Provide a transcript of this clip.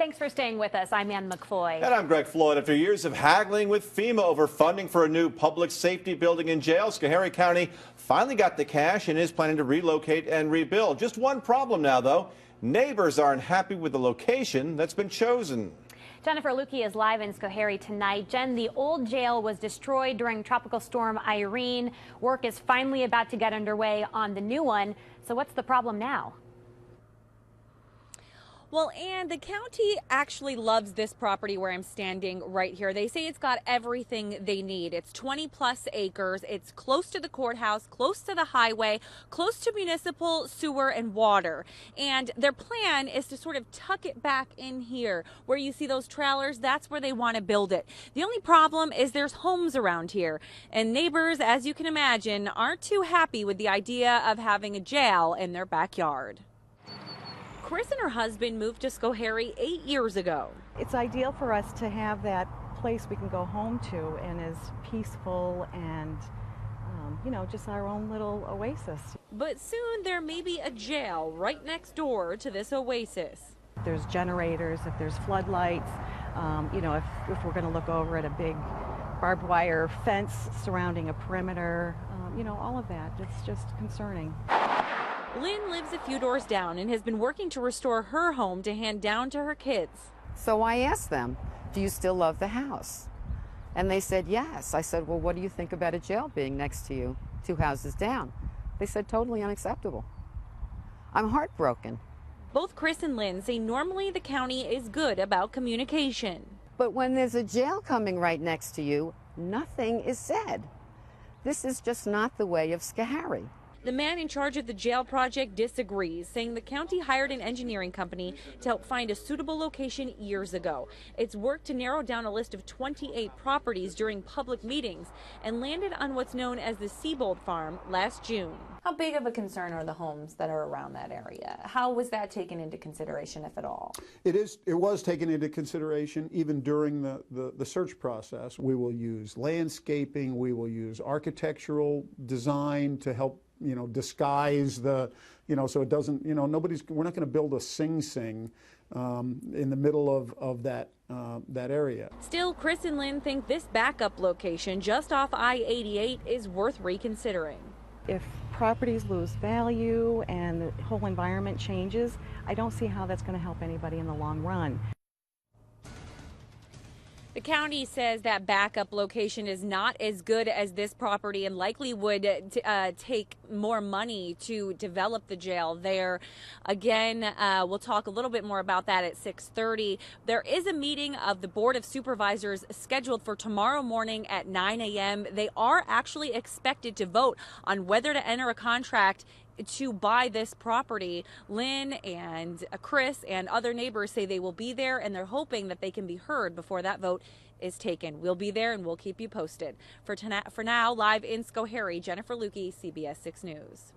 Thanks for staying with us. I'm Ann McFoy. And I'm Greg Floyd. After years of haggling with FEMA over funding for a new public safety building and jail, Schoharie County finally got the cash and is planning to relocate and rebuild. Just one problem now, though. Neighbors aren't happy with the location that's been chosen. Jennifer Lukey is live in Schoharie tonight. Jen, the old jail was destroyed during Tropical Storm Irene. Work is finally about to get underway on the new one. So what's the problem now? Well, and the county actually loves this property where I'm standing right here. They say it's got everything they need. It's 20+ acres. It's close to the courthouse, close to the highway, close to municipal sewer and water. And their plan is to sort of tuck it back in here where you see those trailers. That's where they want to build it. The only problem is there's homes around here, and neighbors, as you can imagine, aren't too happy with the idea of having a jail in their backyard. Chris and her husband moved to Schoharie 8 years ago. It's ideal for us to have that place we can go home to and is peaceful and, you know, just our own little oasis. But soon there may be a jail right next door to this oasis. If there's generators, if there's floodlights, you know, if we're going to look over at a big barbed wire fence surrounding a perimeter, you know, all of that, it's just concerning. Lynn lives a few doors down and has been working to restore her home to hand down to her kids. So I asked them, do you still love the house? And they said yes. I said, well, what do you think about a jail being next to you, 2 houses down? They said totally unacceptable. I'm heartbroken. Both Chris and Lynn say normally the county is good about communication. But when there's a jail coming right next to you, nothing is said. This is just not the way of Schoharie. The man in charge of the jail project disagrees, saying the county hired an engineering company to help find a suitable location years ago. It's worked to narrow down a list of 28 properties during public meetings and landed on what's known as the Seebold Farm last June. How big of a concern are the homes that are around that area? How was that taken into consideration, if at all? It was taken into consideration even during the search process. We will use landscaping, we will use architectural design to help, you know, disguise the, you know, so it doesn't, you know, we're not going to build a Sing Sing in the middle of that area. Still, Chris and Lynn think this backup location just off I-88 is worth reconsidering. If properties lose value and the whole environment changes, I don't see how that's going to help anybody in the long run. The county says that backup location is not as good as this property and likely would take more money to develop the jail there. Again, we'll talk a little bit more about that at 6:30. There is a meeting of the Board of Supervisors scheduled for tomorrow morning at 9 a.m. They are actually expected to vote on whether to enter a contract to buy this property. Lynn and Chris and other neighbors say they will be there, and they're hoping that they can be heard before that vote is taken. We'll be there and we'll keep you posted. For now, live in Schoharie, Jennifer Lukey, CBS 6 News.